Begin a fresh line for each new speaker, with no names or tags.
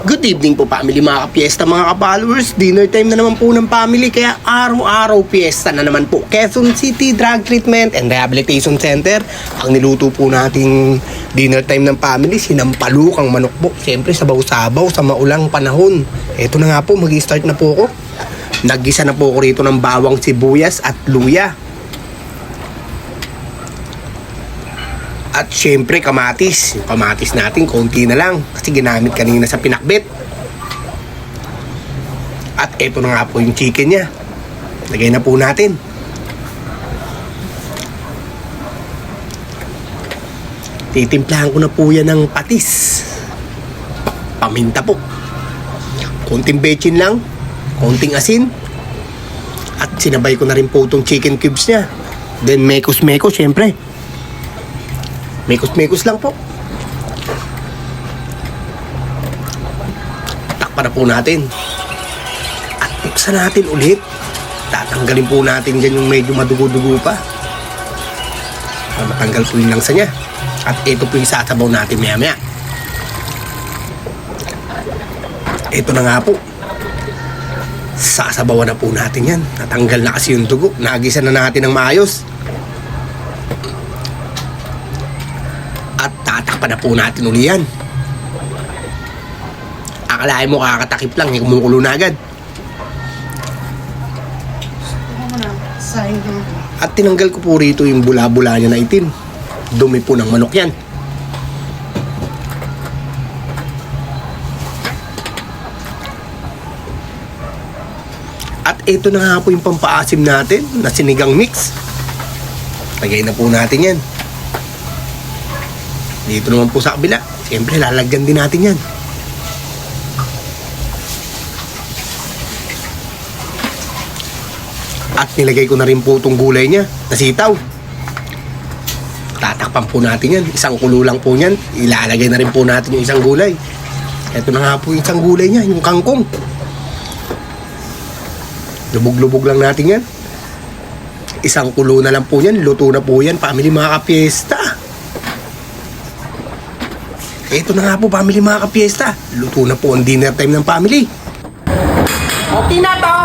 Good evening po family mga ka-fiesta, mga ka-followers. Dinner time na naman po ng family, kaya araw-araw fiesta na naman po. Quezon City Drug Treatment and Rehabilitation Center. Ang niluto po nating dinner time ng family, sinampalukang manok po. Siyempre sabaw-sabaw sa maulang panahon. Eto na nga po, mag-i-start na po ako. Naggisa na po ako rito ng bawang, sibuyas at luya. At syempre kamatis. Yung kamatis natin konti na lang kasi ginamit kanina sa pinakbet. At eto na nga po yung chicken niya. Lagay na po natin. Titimplahan ko na po yan ng patis. Paminta po. Konting bechin lang. Konting asin. At sinabay ko na rin po itong chicken cubes niya. Then mekos-mekos syempre. Mekos-mekos lang po. Takpan na po natin. At buksan natin ulit. Tatanggalin po natin dyan yung medyo madugo-dugo pa. Para matanggal po yung langsa niya. At ito po yung sasabaw natin maya-maya. Ito na nga po. Sasabawan na po natin yan. Natanggal na kasi yung dugo. Nagisa na natin ng maayos. At tatakpan na po natin uli yan. Akalain mo kakatakip lang, kumukulo na agad. At tinanggal ko po rito yung bula-bula niya na itim. Dumi po ng manok yan. At ito na nga po yung pampaasim natin na sinigang mix. Lagay na po natin yan. Dito naman po sa kabila. Siyempre, lalagyan din natin yan. At nilagay ko na rin po itong gulay niya na sitaw. Tatakpan po natin yan. Isang kulo lang po yan. Ilalagay na rin po natin yung isang gulay. Ito na nga po yung isang gulay niya, yung kangkong. Lubog-lubog lang natin yan. Isang kulo na lang po yan. Luto na po yan. Family mga ka-fiesta. Ito na nga po family mga ka-fiesta. Luto na po ang dinner time ng family.
Okay na to.